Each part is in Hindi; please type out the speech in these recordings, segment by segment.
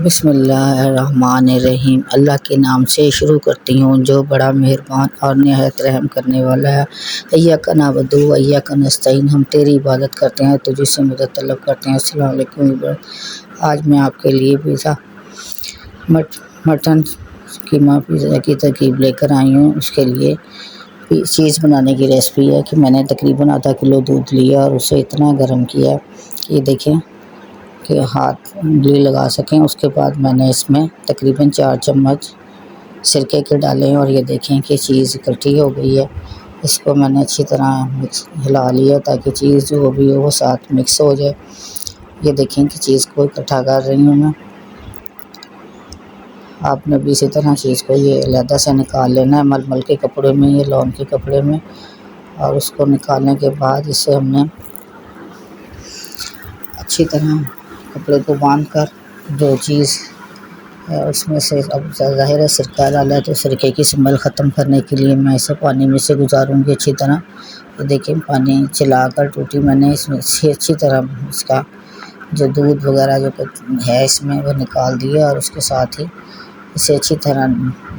बिस्मिल्लाहिर्रहमानिर्रहीम। अल्लाह के नाम से शुरू करती हूँ जो बड़ा मेहरबान और निहायत रहम करने वाला है। इय्याका नअबुदु व इय्याका नस्तईन। हम तेरी इबादत करते हैं, तुझे से मदद तलब करते हैं। अस्सलाम वालेकुम। आज मैं आपके लिए पिज़्ज़ा मटन कीमा पिज़्ज़ा की तरकीब लेकर आई हूँ। उसके लिए चीज़ बनाने की रेसिपी है कि मैंने तकरीबन आधा किलो दूध लिया और उसे इतना गर्म किया कि देखें कि हाथ उंगली लगा सकें। उसके बाद मैंने इसमें तकरीबन 4 चम्मच सिरके के डाले और ये देखें कि चीज़ इकट्ठी हो गई है। इसको मैंने अच्छी तरह हिला लिया ताकि चीज़ जो भी हो वो साथ मिक्स हो जाए। ये देखें कि चीज़ को इकट्ठा कर रही हूँ मैं। आपने भी इसी तरह चीज़ को ये अलहदा से निकाल लेना है मलमल के कपड़े में या लॉन के कपड़े में। और उसको निकालने के बाद इसे हमने अच्छी तरह कपड़े को बांध कर जो चीज़ है उसमें से, अब ज़ाहिर है सिरका डाला है तो सिरके की स्मेल ख़त्म करने के लिए मैं इसे पानी में से गुजारूँगी अच्छी तरह। तो देखिए पानी चलाकर टूटी मैंने इसमें से अच्छी तरह इसका जो दूध वगैरह जो है इसमें वो निकाल दिया और उसके साथ ही इसे अच्छी तरह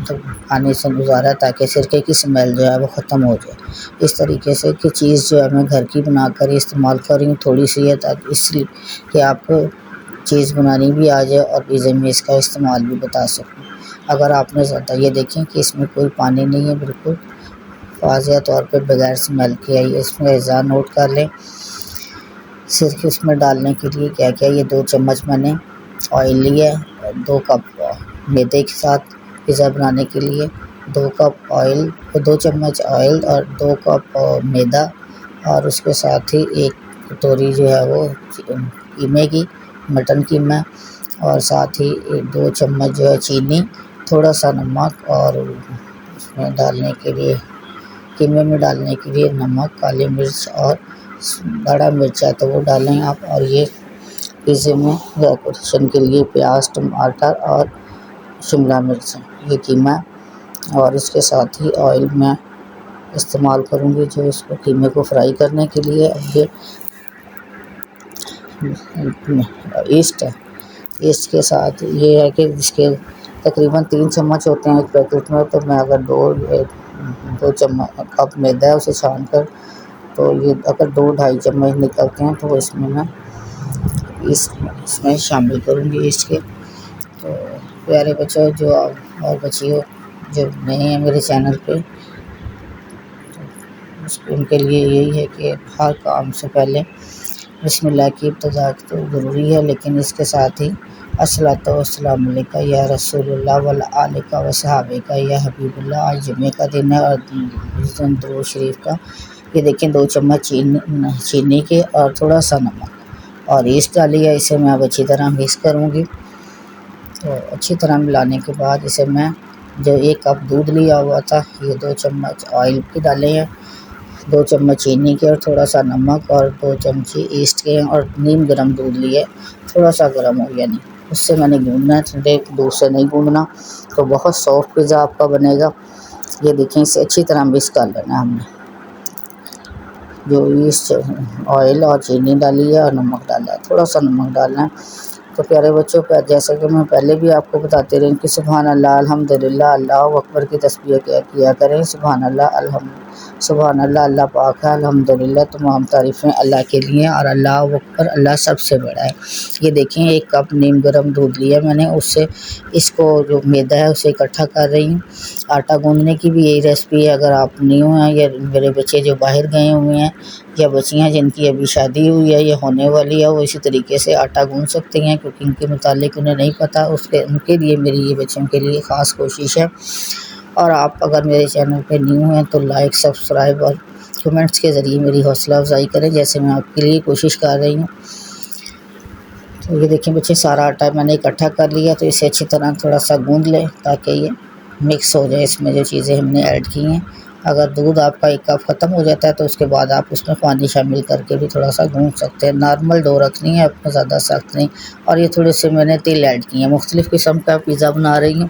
तो पानी से गुजारा ताकि सिरके की स्मेल जो है वो ख़त्म हो जाए। इस तरीके से कि चीज़ जो है मैं घर की बनाकर इस्तेमाल कर रही हूँ, थोड़ी सी है ताकि इसलिए कि आपको चीज़ बनानी भी आ जाए और पिज़्ज़े में इसका इस्तेमाल भी बता सकूँ। अगर आपने ज़्यादा ये देखें कि इसमें कोई पानी नहीं है, बिल्कुल वाज़ेह तौर पे बगैर स्मेल के आई है। इसमें अज़ा नोट कर लें। सिर्फ इसमें डालने के लिए क्या क्या, ये 2 चम्मच मैंने ऑयल लिया है, 2 कप मैदे के साथ पिज़्ज़ा बनाने के लिए 2 कप ऑयल, 2 चम्मच ऑयल और 2 कप मैदा और उसके साथ ही 1 कटोरी जो है वो कीमे की मटन कीमा और साथ ही 2 चम्मच जो है चीनी, थोड़ा सा नमक और उसमें डालने के लिए कीमे में डालने के लिए नमक, काली मिर्च और बड़ा मिर्च है तो वो डालें आप। और ये पिज़्ज़े में डेकोरेशन के लिए प्याज, टमाटर और शिमला मिर्च ये कीमा और इसके साथ ही ऑयल मैं इस्तेमाल करूँगी जो इसको कीमे को फ्राई करने के लिए। अब ये ईस्ट है, ईस्ट के साथ ये है कि इसके तकरीबन 3 चम्मच होते हैं एक पैकेट में, तो मैं अगर 2 चम्मच कप मैदा है उसे छान कर तो ये अगर 2-2.5 चम्मच निकलते हैं तो इसमें मैं इसमें शामिल करूँगी ईस्ट के। तो प्यारे बच्चों जो और बच्चियों जो नए हैं मेरे चैनल पे, तो उनके लिए यही है कि हर काम से पहले बिस्मिल्लाह की इब्तिदा तो ज़रूरी है, लेकिन इसके साथ ही अस्सलातु वस्सलामु अलैका या रसूलुल्लाह व आलिका व सहाबिका या हबीबुल्लाह। आज जुमे का दिन है और इस दिन दुरूद शरीफ का ये देखें 2 चम्मच चीनी के और थोड़ा सा नमक और ईस्ट डाली है। इसे मैं अब अच्छी तरह मिक्स करूँगी। तो अच्छी तरह मिलाने के बाद इसे मैं जो 1 कप दूध लिया हुआ था ये 2 चम्मच ऑयल के डाले हैं, 2 चम्मच चीनी के और थोड़ा सा नमक और 2 चमची ईस्ट के और नीम गर्म दूध लिए, थोड़ा सा गर्म हो यानी उससे मैंने गूँधना है, ठंडे दूध से नहीं गूँधना, तो बहुत सॉफ्ट पिज़्ज़ा आपका बनेगा। ये देखें इसे अच्छी तरह मिक्स कर लेना है हमने। जो ईस्ट ऑयल और चीनी डाली है और नमक डाला है, थोड़ा सा नमक डालना है। तो प्यारे बच्चों जैसा कि मैं पहले भी आपको बताते रही कि सुभान अल्लाह, अल्हम्दुलिल्लाह, अल्लाहु अकबर की तस्बीह किया करें। सुभान अल्लाह, सुभान अल्लाह, अल्लाह पाक है, अल्हम्दुलिल्लाह, तमाम तारीफ़ें अल्लाह के लिए और अल्लाहु अकबर, अल्लाह सबसे बड़ा है। ये देखें 1 कप नीम गर्म दूध लिया मैंने, उससे इसको जो मैदा है उसे इकट्ठा कर रही हूँ। आटा गूँधने की भी यही रेसिपी है। अगर आप न्यू हैं या मेरे बच्चे जो बाहर गए हुए हैं या बच्चियाँ जिनकी अभी शादी हुई है या होने वाली है, वो इसी तरीके से आटा गूँध सकती हैं क्योंकि इनके मुतालिक उन्हें नहीं पता। उनके लिए मेरी ये बच्चों के लिए ख़ास कोशिश है। और आप अगर मेरे चैनल पे न्यू हैं तो लाइक, सब्सक्राइब और कमेंट्स के ज़रिए मेरी हौसला अफजाई करें जैसे मैं आपके लिए कोशिश कर रही हूँ। तो ये देखिए बच्चे सारा आटा मैंने इकट्ठा कर लिया, तो इसे अच्छी तरह थोड़ा सा गूँध लें ताकि ये मिक्स हो जाए इसमें जो चीज़ें हमने ऐड की हैं। अगर दूध आपका 1 कप ख़त्म हो जाता है तो उसके बाद आप उसमें पानी शामिल करके भी थोड़ा सा गूँध सकते हैं। नॉर्मल डो रखनी है, अपना ज़्यादा सख्त नहीं। और ये थोड़े से मैंने तिल ऐड किए हैं, मुख्तलिफ़ किस्म का पिज़्ज़ा बना रही हूँ।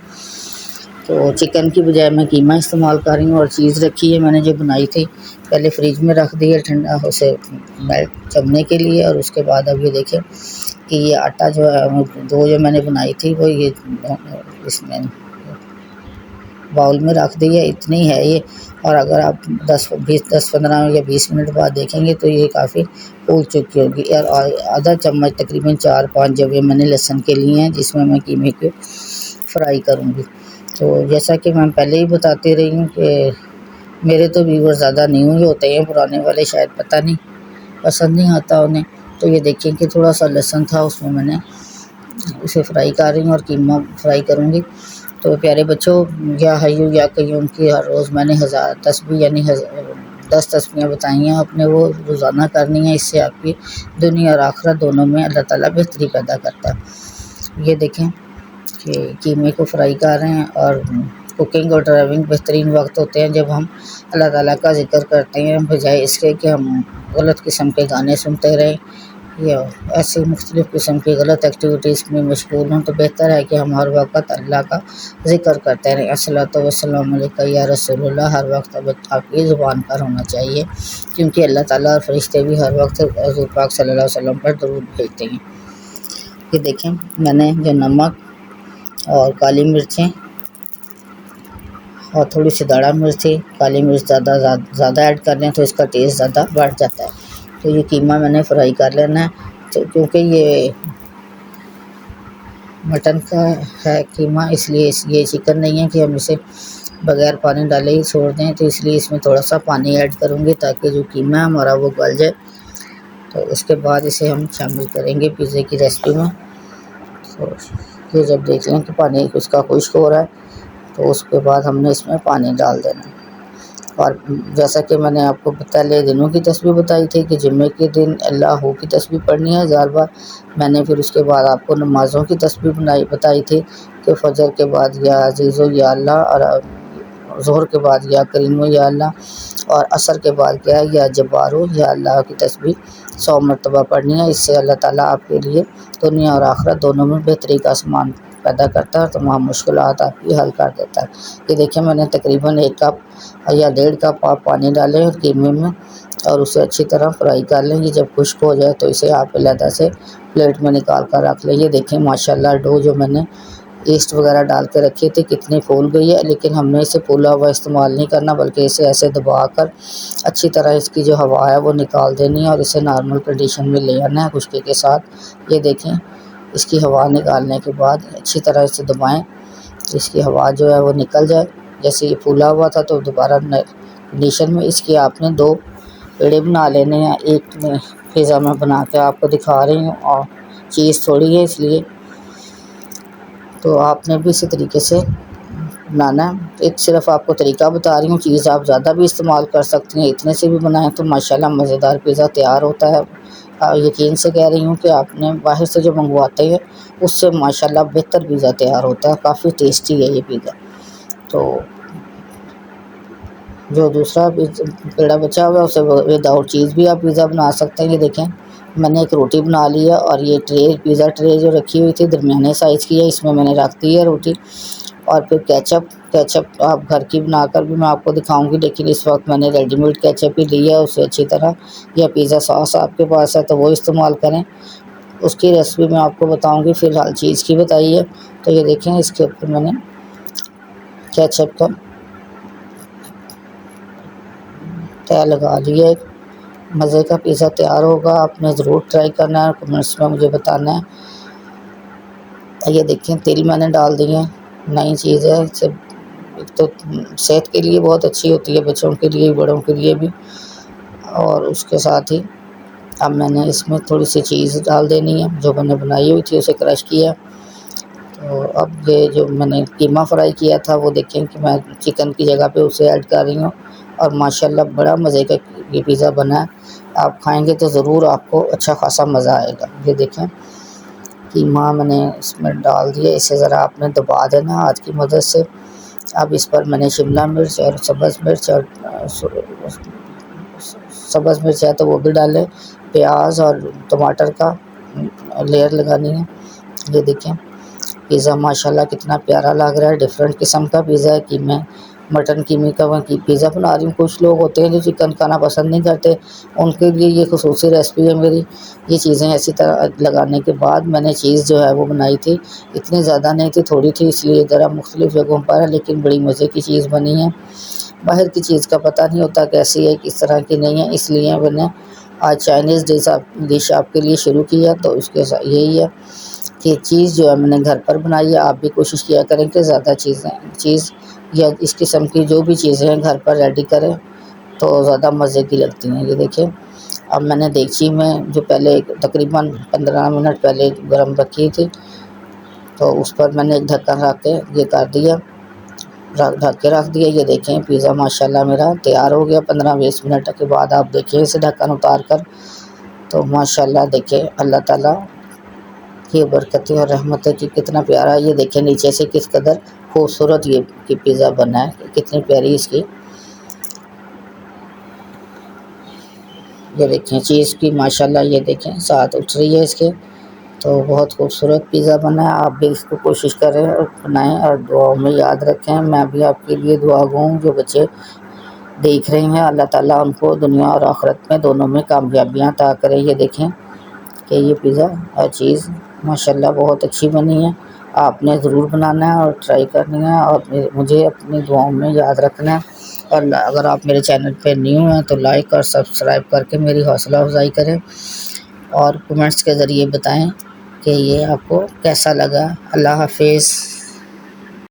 तो चिकन की बजाय मैं कीमा इस्तेमाल कर रही हूँ। और चीज़ रखी है मैंने जो बनाई थी, पहले फ्रिज में रख दी है ठंडा उसे मेल्ट जमने के लिए। और उसके बाद अब ये देखें कि ये आटा जो है दो जो मैंने बनाई थी वो ये इसमें बाउल में रख दी है, इतनी है ये। और अगर आप 10-15 या 20 मिनट बाद देखेंगे तो ये काफ़ी फूल चुकी होगी। और आधा चम्मच तकरीबन 4-5 जवे मैंने लहसुन के लिए हैं, जिसमें मैं कीमे को फ्राई करूँगी। तो जैसा कि मैं पहले ही बताती रही हूँ कि मेरे तो व्यूअर ज़्यादा न्यू ही होते हैं, पुराने वाले शायद पता नहीं पसंद नहीं आता उन्हें। तो ये देखिए कि थोड़ा सा लहसुन था उसमें मैंने उसे फ्राई कर रही हूँ और कीमा फ्राई करूँगी। तो प्यारे बच्चों, या हयू या कय्यूम की हर रोज़ मैंने 1000 तस्बीह यानी 10 तस्बीहें बताई हैं, आपने वो रोज़ाना करनी है। इससे आपकी दुनिया और आखिरत दोनों में अल्लाह ताला बेहतरी पैदा करता है। ये देखें कि कीमे को फ्राई कर रहे हैं। और कुकिंग और ड्राइविंग बेहतरीन वक्त होते हैं जब हम अल्लाह ताला का ज़िक्र करते हैं, बजाय इसके कि हम गलत किस्म के गाने सुनते रहें या ऐसी मुख्तलिफ़ किस्म की गलत एक्टिविटीज़ में मशगूल हों। तो बेहतर है कि हम हर वक्त अल्लाह का ज़िक्र करते रहें। अस्सलातु वस्सलामु अलैका या रसूलुल्लाह हर वक्त अब आपकी ज़ुबान पर होना चाहिए, क्योंकि अल्लाह ताला और फरिश्ते भी हर वक्त हुज़ूर पाक सल्लल्लाहु अलैहि वसल्लम पर दरूद भेजते हैं। ये देखें मैंने जो नमक और काली मिर्चें और थोड़ी सी दाढ़ा मिर्च थी, काली मिर्च ज़्यादा ऐड कर लें तो इसका टेस्ट ज़्यादा बढ़ जाता है। तो ये कीमा मैंने फ्राई कर लेना है। तो क्योंकि ये मटन का है कीमा, इसलिए ये चिकन नहीं है कि हम इसे बग़ैर पानी डाले ही छोड़ दें। तो इसलिए इसमें थोड़ा सा पानी ऐड करूँगी ताकि जो कीमा है हमारा वो गल जाए। तो उसके बाद इसे हम शामिल करेंगे पिज़्ज़े की रेसिपी में। तो ये जब देख लें कि पानी उसका खुश्क हो रहा है तो उसके बाद हमने इसमें पानी डाल देना है। और जैसा कि मैंने आपको पहले दिनों की तस्बीह बताई थी कि जुम्मे के दिन अल्लाह की तस्बीह पढ़नी है 1000 बार। मैंने फिर उसके बाद आपको नमाज़ों की तस्बीह बताई थी कि फ़जर के बाद या अज़ीज़ो या अल्लाह, और ज़ोहर के बाद या करीमो या अल्लाह, और असर के बाद क्या है या जब्बारो या अल्लाह की तस्बीह 100 मरतबा पढ़नी है। इससे अल्लाह ताला आपके लिए दुनिया और आखिरत दोनों में बेहतरी का सामान पैदा करता है और तमाम मुश्किलात आपकी हल कर देता है। ये देखिए मैंने तकरीबन 1 कप या 1.5 कप आप पानी डालें कीमे में और उसे अच्छी तरह फ्राई कर लें। ये जब खुश्क हो जाए तो इसे आप अलहदा से प्लेट में निकाल कर रख लें। ये देखें माशाल्लाह डो जो मैंने ईस्ट वगैरह डाल के रखी थी कितनी फूल गई है। लेकिन हमने इसे फूला हुआ इस्तेमाल नहीं करना, बल्कि इसे ऐसे दबा कर अच्छी तरह इसकी जो हवा है वो निकाल देनी है और इसे नॉर्मल कंडीशन में ले आना है खुश्की के साथ। ये देखें इसकी हवा निकालने के बाद अच्छी तरह इसे दबाएं, इसकी हवा जो है वो निकल जाए। जैसे ये फूला हुआ था तो दोबारा कंडीशन में इसकी आपने 2 पेड़े बना लेने हैं। एक में पिज़्ज़ा मैं बना के आपको दिखा रही हूँ और चीज़ थोड़ी है इसलिए, तो आपने भी इसी तरीके से बनाना है। एक सिर्फ आपको तरीका बता रही हूँ, चीज़ आप ज़्यादा भी इस्तेमाल कर सकती हैं। इतने से भी बनाएं तो माशाल्लाह मज़ेदार पिज़्ज़ा तैयार होता है। यकीन से कह रही हूँ कि आपने बाहर से जो मंगवाते हैं उससे माशाल्लाह बेहतर पिज़्ज़ा तैयार होता है, काफ़ी टेस्टी है ये पिज़्ज़ा। तो जो दूसरा पेड़ा बचा हुआ है उसे विदाउट चीज़ भी आप पिज़्ज़ा बना सकते हैं। ये देखें मैंने एक रोटी बना ली है और ये पिज़्ज़ा ट्रे जो रखी हुई थी दरमियाने साइज़ की है, इसमें मैंने रख दी है रोटी। और फिर केचप आप घर की बनाकर भी मैं आपको दिखाऊंगी, लेकिन इस वक्त मैंने रेडीमेड केचप ही ली है उसे अच्छी तरह, या पिज़्ज़ा सॉस आपके पास है तो वो इस्तेमाल करें, उसकी रेसिपी मैं आपको बताऊंगी। फ़िलहाल चीज़ की बताई है। तो ये देखें इसके ऊपर मैंने केचप का तय लगा लिया। एक मज़े का पिज़्ज़ा तैयार होगा, आपने ज़रूर ट्राई करना है और कमेंट्स में मुझे बताना है। ये देखें तिल मैंने डाल दिए, नई चीज़ है, इससे एक तो सेहत के लिए बहुत अच्छी होती है, बच्चों के लिए बड़ों के लिए भी। और उसके साथ ही अब मैंने इसमें थोड़ी सी चीज़ डाल देनी है जो मैंने बनाई हुई थी, उसे क्रश किया। तो अब ये जो मैंने कीमा फ्राई किया था वो देखें कि मैं चिकन की जगह पे उसे ऐड कर रही हूँ और माशाल्लाह बड़ा मज़े का ये पिज़्ज़ा बना है। आप खाएंगे तो ज़रूर आपको अच्छा खासा मज़ा आएगा। ये देखें कीमा मैंने इसमें डाल दिया, इसे ज़रा आपने दबा देना हाथ की मदद से। अब इस पर मैंने शिमला मिर्च और सब्ज़ मिर्च और सब्ज़ मिर्च है तो वो भी डालें, प्याज और टमाटर का लेयर लगानी है। ये देखें पिज़्ज़ा माशाल्लाह कितना प्यारा लग रहा है। डिफरेंट किस्म का पिज़्ज़ा है कि मैं मटन कीमे का पिज़्ज़ा बना रही हूँ। कुछ लोग होते हैं जो चिकन खाना पसंद नहीं करते, उनके लिए ये खसूसी रेसिपी है मेरी। ये चीज़ें ऐसी तरह लगाने के बाद मैंने चीज़ जो है वो बनाई थी। इतनी ज़्यादा नहीं थी, थोड़ी थी, इसलिए ज़रा मुख्तलिफ़ जगहों पर है, लेकिन बड़ी मज़े की चीज़ बनी है। बाहर की चीज़ का पता नहीं होता कैसी है, किस तरह की नहीं है, इसलिए मैंने आज चाइनीज़ डिश आपके लिए शुरू की है। तो उसके साथ यही है कि चीज़ जो है मैंने घर पर बनाई है। आप भी कोशिश किया करें कि ज़्यादा चीज़ या इस किस्म की जो भी चीज़ें हैं घर पर रेडी करें, तो ज़्यादा मज़े की लगती हैं। ये देखिए, अब मैंने देगची में जो पहले तकरीबन 15 मिनट पहले गरम रखी थी, तो उस पर मैंने एक ढक्कन रख के ये कर दिया, ढक के रख दिया। ये देखें पिज़्ज़ा माशाल्लाह मेरा तैयार हो गया। 15-20 मिनट के बाद आप देखिए इसे ढक्कन उतार कर, तो माशाल्लाह देखिए अल्लाह ताला की बरकतें और रहमत है कि कितना प्यारा। ये देखें नीचे से किस कदर खूबसूरत ये कि पिज़्ज़ा बना है, कितनी प्यारी इसकी ये देखें चीज़ की माशाल्लाह। ये देखें साथ उठ रही है इसके, तो बहुत खूबसूरत पिज़्ज़ा बना है। आप भी इसको कोशिश करें और बनाएं और दुआओं में याद रखें। मैं भी आपके लिए दुआ गो हूँ। जो बच्चे देख रहे हैं, अल्लाह ताला उनको दुनिया और आखिरत में दोनों में कामयाबियाँ अता करें। ये देखें कि ये पिज़्ज़ा हर चीज़ माशाल्लाह बहुत अच्छी बनी है। आपने ज़रूर बनाना है और ट्राई करनी है और मुझे अपनी दुआओं में याद रखना है। और अगर आप मेरे चैनल पे न्यू हैं तो लाइक और सब्सक्राइब करके मेरी हौसला अफजाई करें और कमेंट्स के ज़रिए बताएं कि ये आपको कैसा लगा। अल्लाह हाफिज़।